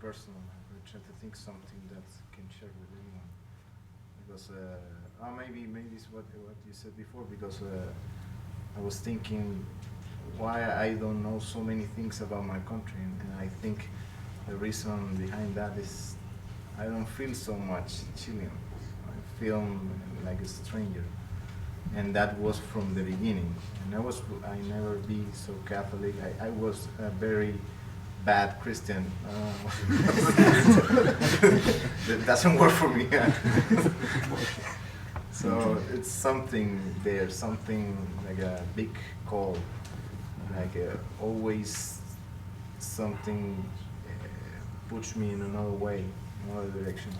personal. I try to think something that can share with anyone. Because maybe it's what you said before. Because I was thinking why I don't know so many things about my country, and I think the reason behind that is I don't feel so much Chilean. I feel like a stranger, and that was from the beginning. And I never be so Catholic. I was a very bad Christian. That doesn't work for me. So it's something there, something like a big call, like always something push me in another way, another direction.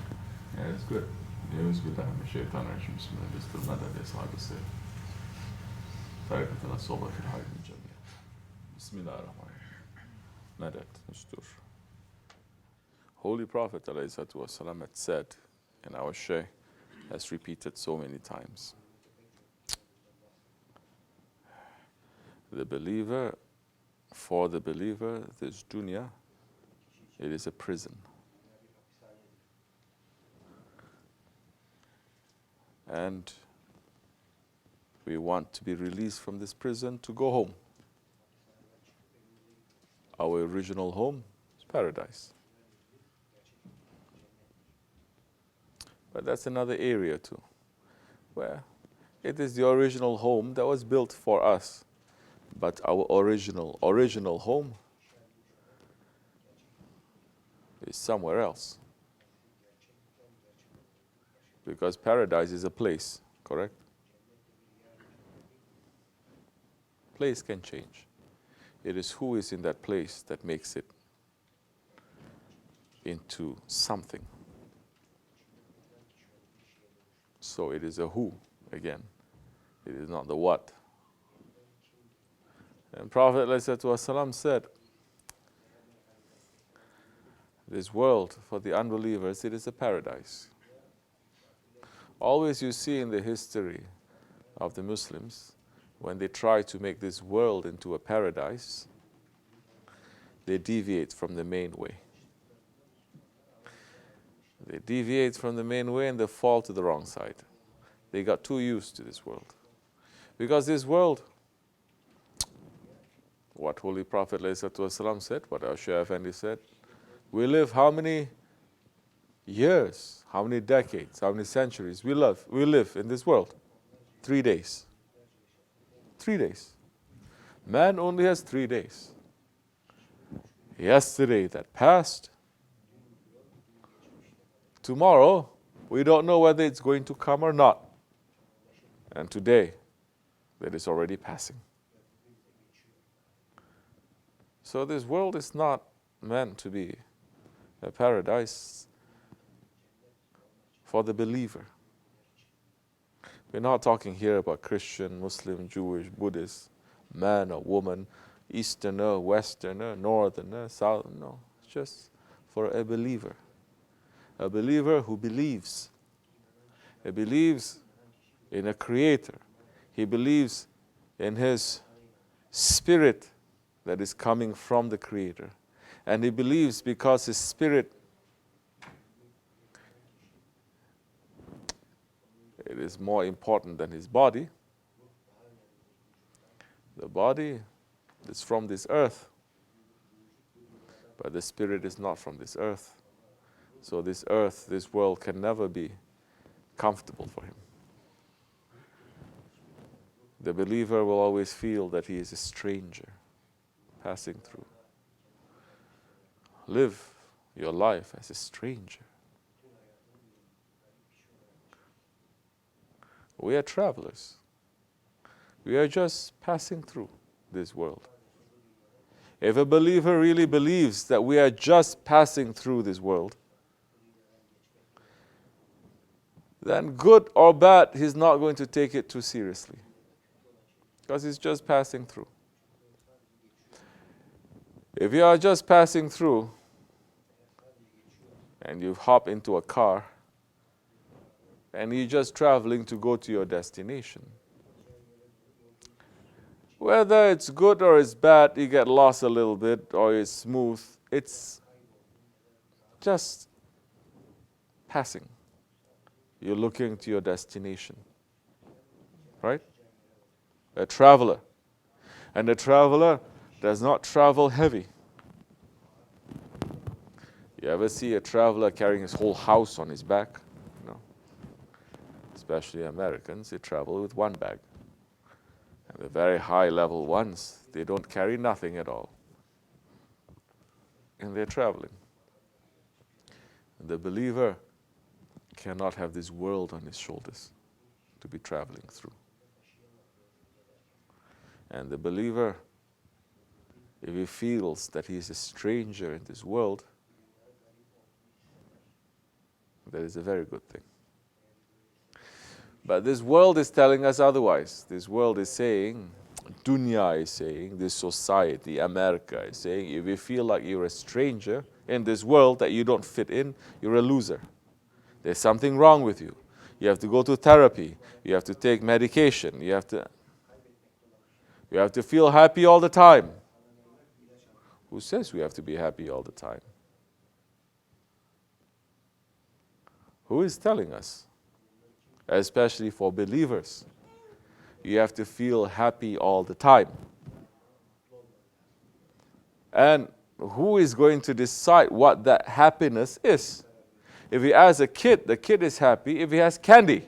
Yeah, it's good. يعوذ بالله من الشيطان الرجيم بسم الله الاستمداد لأصحاب السير طريقة الصحبة في الحياة الجميع بسم الله الرحمن الرحيم مدد نستر. Holy Prophet ﷺ had said, and our Shaykh has repeated so many times, for the believer, this dunya, it is a prison. And we want to be released from this prison to go home. Our original home is paradise. But that's another area too, where it is the original home that was built for us. But our original home is somewhere else. Because paradise is a place, correct? Place can change. It is who is in that place that makes it into something. So it is a who, again. It is not the what. And Prophet ﷺ said, this world for the unbelievers, it is a paradise. Always you see in the history of the Muslims, when they try to make this world into a paradise, they deviate from the main way. They deviate from the main way and they fall to the wrong side. They got too used to this world. Because this world, what Holy Prophet ﷺ said, what our Shaykh Effendi said, we live how many years, how many decades, how many centuries we live in this world? 3 days. 3 days. Man only has 3 days. Yesterday that passed. Tomorrow, we don't know whether it's going to come or not. And today, that is already passing. So this world is not meant to be a paradise for the believer. We're not talking here about Christian, Muslim, Jewish, Buddhist, man or woman, Easterner, Westerner, Northerner, South. No, it's just for a believer. A believer who believes. He believes in a creator. He believes in his spirit that is coming from the creator. And he believes because his spirit, it is more important than his body. The body is from this earth, but the spirit is not from this earth. So this earth, this world can never be comfortable for him. The believer will always feel that he is a stranger passing through. Live your life as a stranger. We are travelers. We are just passing through this world. If a believer really believes that we are just passing through this world, then good or bad, he's not going to take it too seriously. Because he's just passing through. If you are just passing through, and you hop into a car, and you're just traveling to go to your destination, whether it's good or it's bad, you get lost a little bit, or it's smooth, it's just passing. You're looking to your destination, right? A traveler. And a traveler does not travel heavy. You ever see a traveler carrying his whole house on his back? No. Especially Americans, they travel with one bag. And the very high level ones, they don't carry nothing at all. And they're traveling. The believer cannot have this world on his shoulders to be traveling through. And the believer, if he feels that he is a stranger in this world, that is a very good thing. But this world is telling us otherwise. This world is saying, Dunya is saying, this society, America is saying, if you feel like you're a stranger in this world, that you don't fit in, you're a loser. There's something wrong with you. You have to go to therapy. You have to take medication. You have to feel happy all the time. Who says we have to be happy all the time? Who is telling us? Especially for believers. You have to feel happy all the time. And who is going to decide what that happiness is? If he has a kid, the kid is happy if he has candy.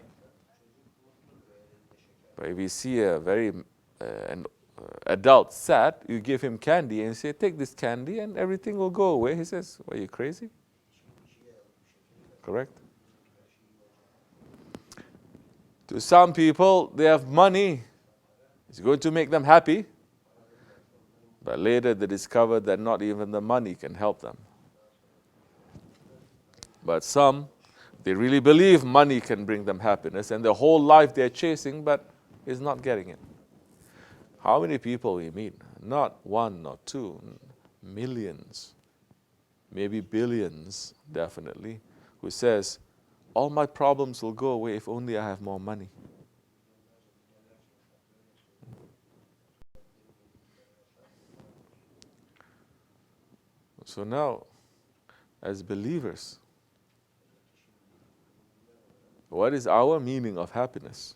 But if you see a very an adult sad, you give him candy and say, take this candy and everything will go away. He says, are you crazy? Correct? To some people, they have money. It's going to make them happy. But later they discover that not even the money can help them. But some, they really believe money can bring them happiness, and their whole life they're chasing, but is not getting it. How many people we meet? Not one, not two, millions, maybe billions, definitely, who says, all my problems will go away if only I have more money. So now, as believers, what is our meaning of happiness?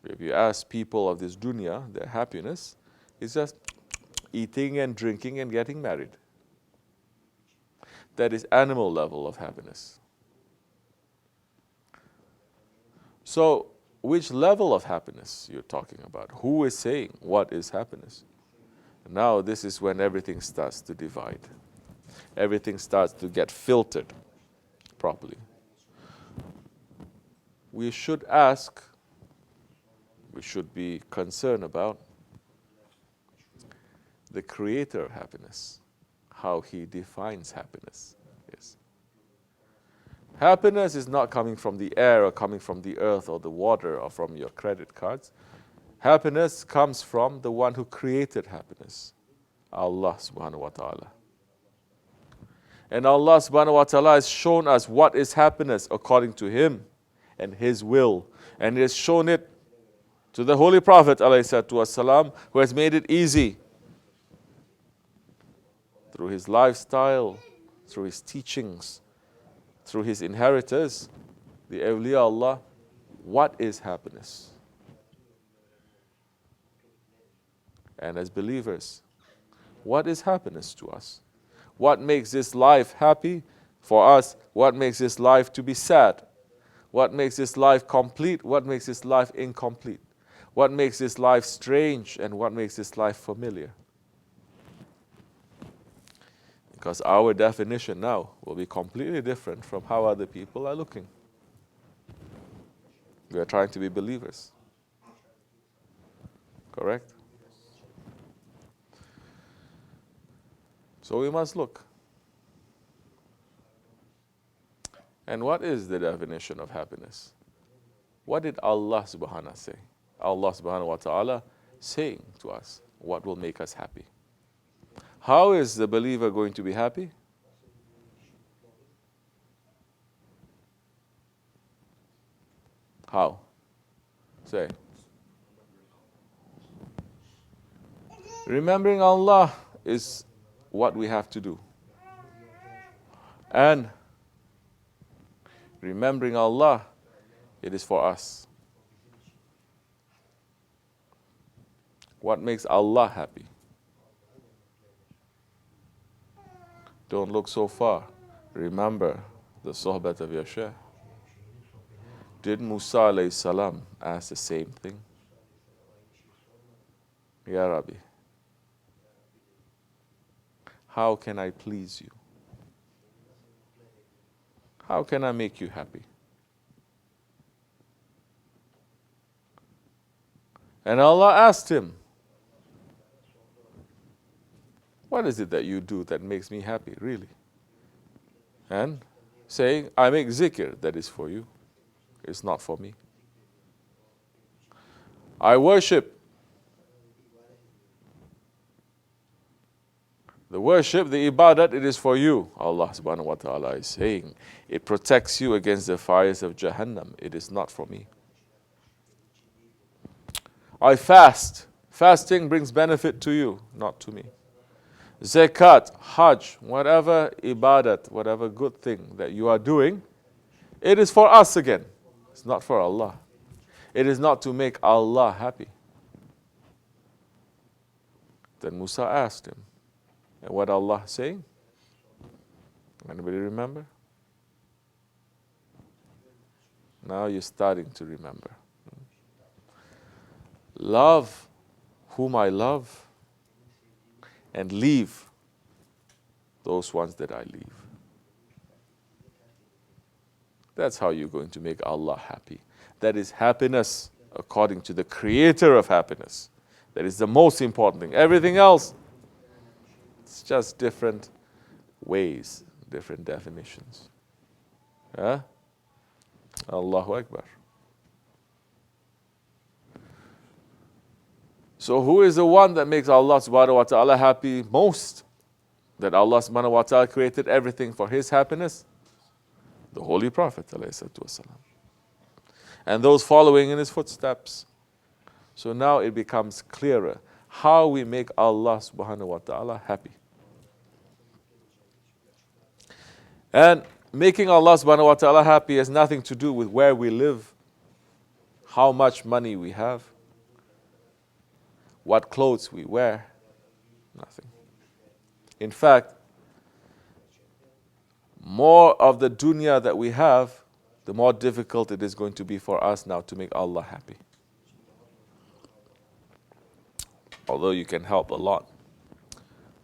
If you ask people of this dunya, their happiness is just eating and drinking and getting married. That is animal level of happiness. So, which level of happiness you're talking about? Who is saying what is happiness? Now this is when everything starts to divide. Everything starts to get filtered properly. We should ask, we should be concerned about the creator of happiness, how he defines happiness. Yes. Happiness is not coming from the air or coming from the earth or the water or from your credit cards. Happiness comes from the one who created happiness, Allah subhanahu wa ta'ala. And Allah subhanahu wa ta'ala has shown us what is happiness according to Him and His will. And He has shown it to the Holy Prophet ﷺ, who has made it easy through his lifestyle, through his teachings, through his inheritors, the awliya Allah. What is happiness? And as believers, what is happiness to us? What makes this life happy for us? What makes this life to be sad? What makes this life complete? What makes this life incomplete? What makes this life strange and what makes this life familiar? Because our definition now will be completely different from how other people are looking. We are trying to be believers. Correct? So we must look. And what is the definition of happiness? What did Allah subhanahu say? Allah subhanahu wa ta'ala saying to us what will make us happy. How is the believer going to be happy? How? Say. Remembering Allah is what we have to do. And remembering Allah, it is for us. What makes Allah happy? Don't look so far. Remember the Sohbet of your Shaykh. Did Musa alayhi salam ask the same thing? Ya Rabbi, how can I please you? How can I make you happy? And Allah asked him, what is it that you do that makes me happy, really? And saying, I make zikr, that is for you. It's not for me. I worship. The worship, the ibadat, it is for you. Allah subhanahu wa ta'ala is saying, it protects you against the fires of Jahannam. It is not for me. I fast. Fasting brings benefit to you, not to me. Zakat, Hajj, whatever ibadat, whatever good thing that you are doing, it is for us again. It's not for Allah. It is not to make Allah happy. Then Musa asked him, and what Allah saying? Anybody remember? Now you're starting to remember. Love whom I love, and leave those ones that I leave. That's how you're going to make Allah happy. That is happiness according to the creator of happiness. That is the most important thing. Everything else, it's just different ways, different definitions. Huh? Allahu Akbar. So who is the one that makes Allah subhanahu wa ta'ala happy most? That Allah subhanahu wa ta'ala created everything for his happiness? The Holy Prophet ﷺ. And those following in his footsteps. So now it becomes clearer how we make Allah subhanahu wa ta'ala happy. And making Allah subhanahu wa ta'ala happy has nothing to do with where we live, how much money we have, what clothes we wear. Nothing. In fact, more of the dunya that we have, the more difficult it is going to be for us now to make Allah happy. Although you can help a lot.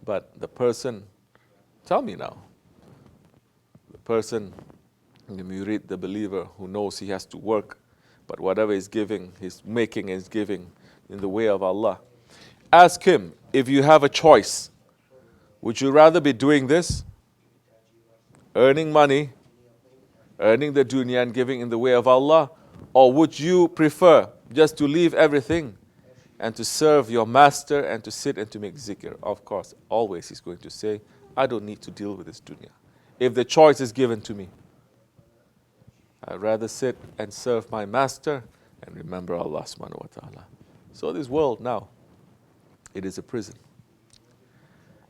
But the person, tell me now, the person, the murid, the believer who knows he has to work, but whatever he's giving, he's making and he's giving in the way of Allah. Ask him, if you have a choice, would you rather be doing this, earning money, earning the dunya and giving in the way of Allah, or would you prefer just to leave everything and to serve your master and to sit and to make zikr? Of course, always he's going to say, I don't need to deal with this dunya. If the choice is given to me, I'd rather sit and serve my master and remember Allah subhanahu wa ta'ala. So this world now, it is a prison.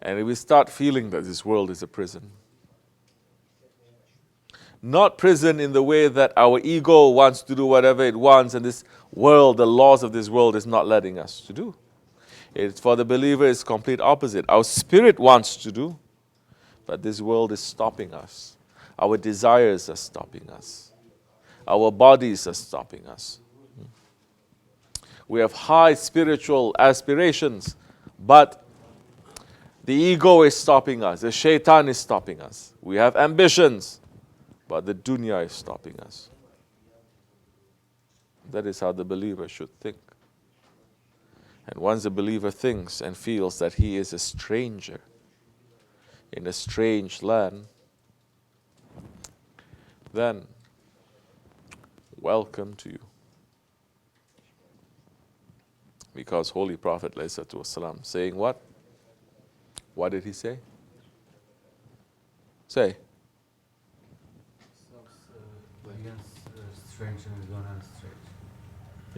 And if we start feeling that this world is a prison, not prison in the way that our ego wants to do whatever it wants and this world, the laws of this world is not letting us to do. It's for the believer, it's complete opposite. Our spirit wants to do, but this world is stopping us. Our desires are stopping us. Our bodies are stopping us. We have high spiritual aspirations, but the ego is stopping us. The shaitan is stopping us. We have ambitions, but the dunya is stopping us. That is how the believer should think. And once the believer thinks and feels that he is a stranger in a strange land, then welcome to you. Because Holy Prophet ﷺ saying what? What did he say? Say.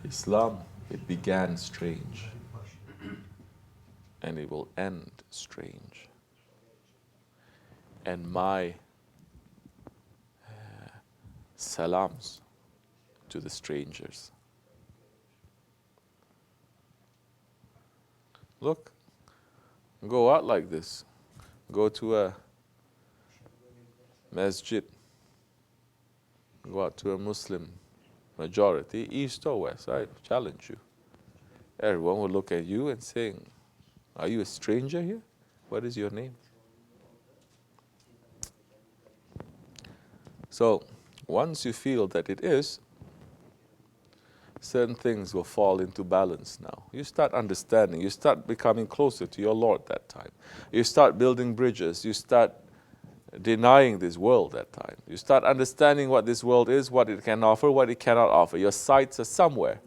Islam, it began strange and it will end strange. and my salams to the strangers. Look, go out like this. Go to a masjid. Go out to a Muslim majority, east or west. I challenge you. Everyone will look at you and say, are you a stranger here? What is your name? So, once you feel that it is, certain things will fall into balance now. You start understanding. You start becoming closer to your Lord that time. You start building bridges. You start denying this world that time. You start understanding what this world is, what it can offer, what it cannot offer. Your sights are somewhere.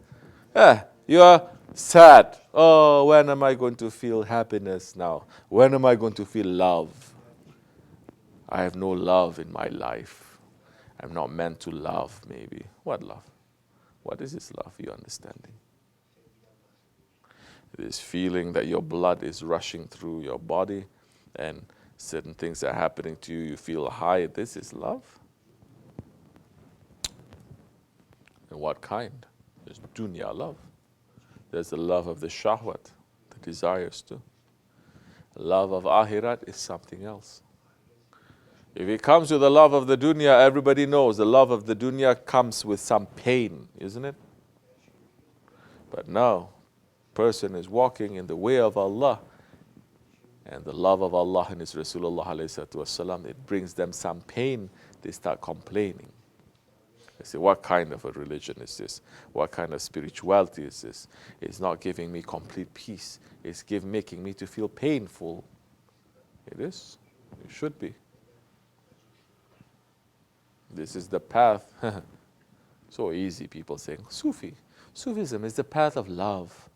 You are sad. Oh, when am I going to feel happiness now? When am I going to feel love? I have no love in my life. I'm not meant to love, maybe. What love? What is this love you're understanding? This feeling that your blood is rushing through your body and certain things are happening to you, you feel high. This is love? And what kind? There's dunya love. There's the love of the shahwat, the desires too. Love of akhirat is something else. If it comes to the love of the dunya, everybody knows the love of the dunya comes with some pain, isn't it? But now, person is walking in the way of Allah, and the love of Allah and His Rasulullah ﷺ, it brings them some pain. They start complaining. They say, what kind of a religion is this? What kind of spirituality is this? It's not giving me complete peace. It's making me to feel painful. It is. It should be. This is the path. So easy, people saying, Sufism is the path of love.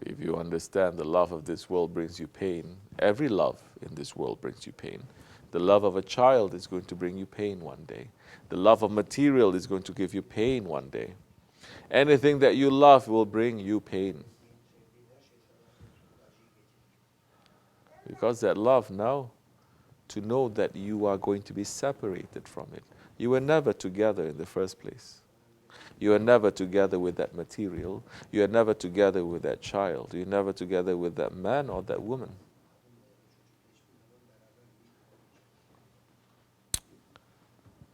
If you understand the love of this world brings you pain, every love in this world brings you pain. The love of a child is going to bring you pain one day. The love of material is going to give you pain one day. Anything that you love will bring you pain. Because that love now, to know that you are going to be separated from it. You were never together in the first place. You are never together with that material. You are never together with that child. You are never together with that man or that woman.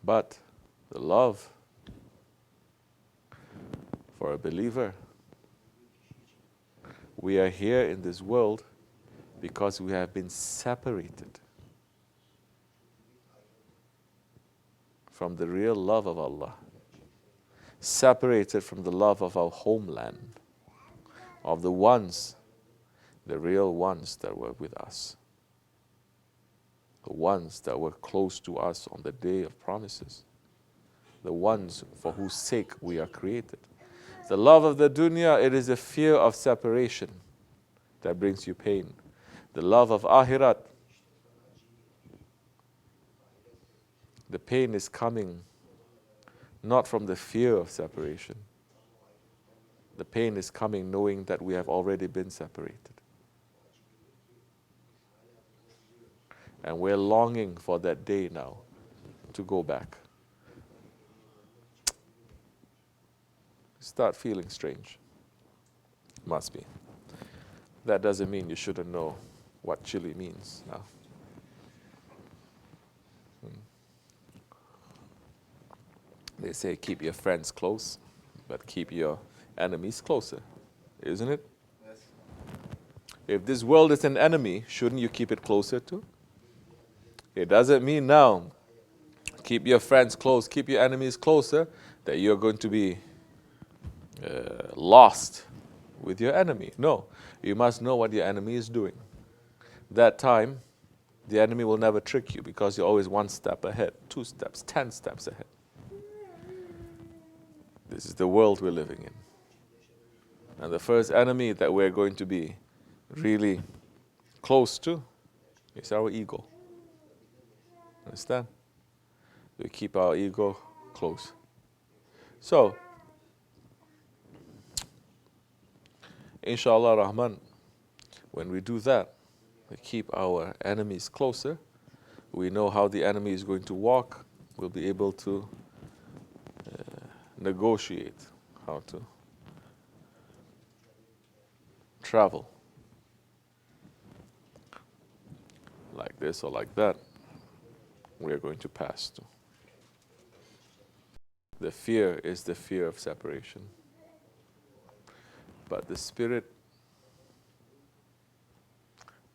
But the love for a believer, we are here in this world because we have been separated from the real love of Allah, separated from the love of our homeland, of the ones, the real ones that were with us, the ones that were close to us on the day of promises, the ones for whose sake we are created. The love of the dunya, it is a fear of separation that brings you pain. The love of akhirat, the pain is coming not from the fear of separation. The pain is coming knowing that we have already been separated. And we're longing for that day now to go back. Start feeling strange. Must be. That doesn't mean you shouldn't know what chili means now. They say keep your friends close, but keep your enemies closer, isn't it? Yes. If this world is an enemy, shouldn't you keep it closer too? It doesn't mean now, keep your friends close, keep your enemies closer, that you're going to be lost with your enemy. No, you must know what your enemy is doing. That time, the enemy will never trick you because you're always one step ahead, 2 steps, 10 steps ahead. This is the world we're living in. And the first enemy that we're going to be really close to is our ego. Understand? We keep our ego close. So, inshallah Rahman, when we do that, We keep our enemies closer. We know how the enemy is going to walk. We'll be able to negotiate how to travel like this or like that. We are going to pass to. The fear is the fear of separation. But the spirit,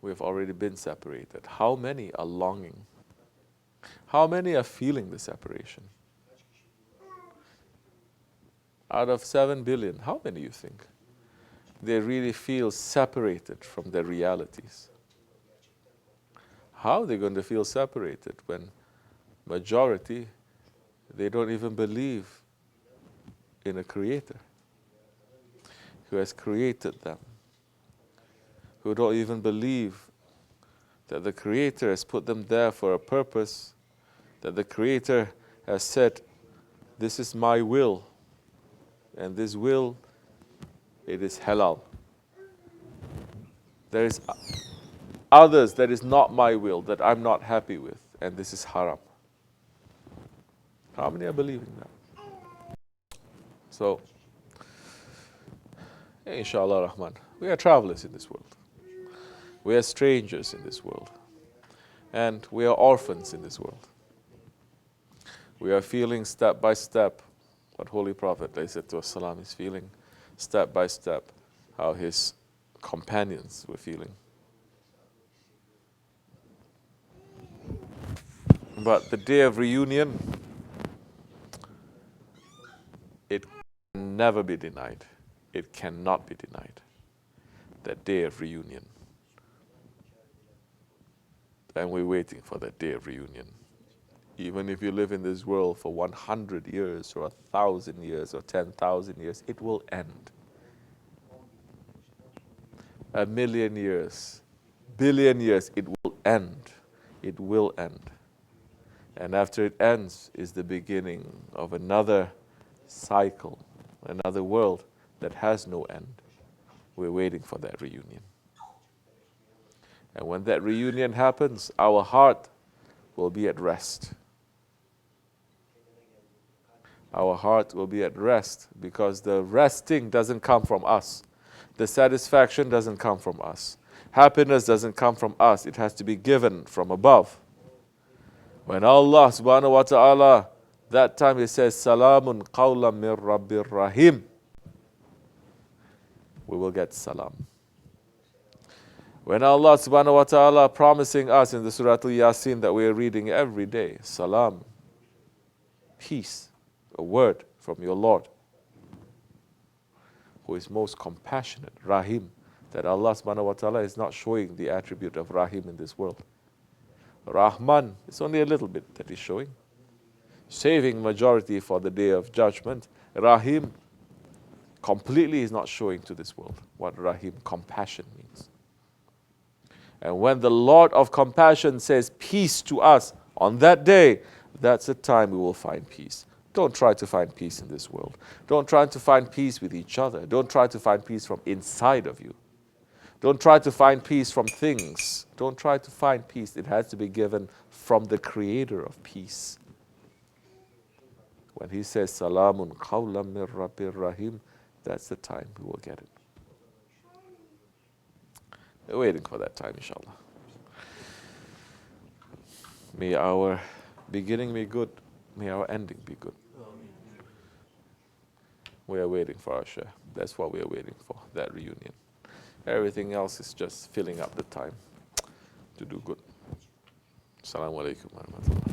we have already been separated. How many are longing? How many are feeling the separation? Out of 7 billion, how many you think they really feel separated from their realities? How are they going to feel separated when majority, they don't even believe in a creator who has created them, who don't even believe that the creator has put them there for a purpose, that the creator has said, this is my will, and this will, it is halal. There is others that is not my will, that I'm not happy with, and this is haram. How many are believing that? So, inshallah Rahman, we are travelers in this world. We are strangers in this world. And we are orphans in this world. We are feeling step by step what Holy Prophet ﷺ is feeling, step by step, how his companions were feeling. But the day of reunion, it can never be denied. It cannot be denied. That day of reunion. And we're waiting for that day of reunion. Even if you live in this world for 100 years or 1,000 years or 10,000 years, it will end. 1,000,000 years, billion years, it will end. It will end. And after it ends is the beginning of another cycle, another world that has no end. We're waiting for that reunion. And when that reunion happens, our heart will be at rest. Our heart will be at rest because the resting doesn't come from us. The satisfaction doesn't come from us. Happiness doesn't come from us. It has to be given from above. When Allah subhanahu wa ta'ala, that time He says, Salamun qawlan min Rabbir Rahim. We will get salam. When Allah subhanahu wa ta'ala promising us in the Surah Al-Yasin that we are reading every day, salam, peace, a word from your Lord, who is most compassionate, Rahim, that Allah subhanahu wa ta'ala is not showing the attribute of Rahim in this world. Rahman, it's only a little bit that He's showing. Saving majority for the day of judgment. Rahim, completely is not showing to this world what Rahim, compassion, means. And when the Lord of compassion says peace to us on that day, that's the time we will find peace. Don't try to find peace in this world. Don't try to find peace with each other. Don't try to find peace from inside of you. Don't try to find peace from things. Don't try to find peace. It has to be given from the Creator of peace. When He says, Salamun qawlan min Rabbir Rahim, that's the time we will get it. We're waiting for that time, inshallah. May our beginning be good. May our ending be good. We are waiting for our share. That's what we are waiting for, that reunion. Everything else is just filling up the time to do good. Assalamu alaikum wa rahmatullah.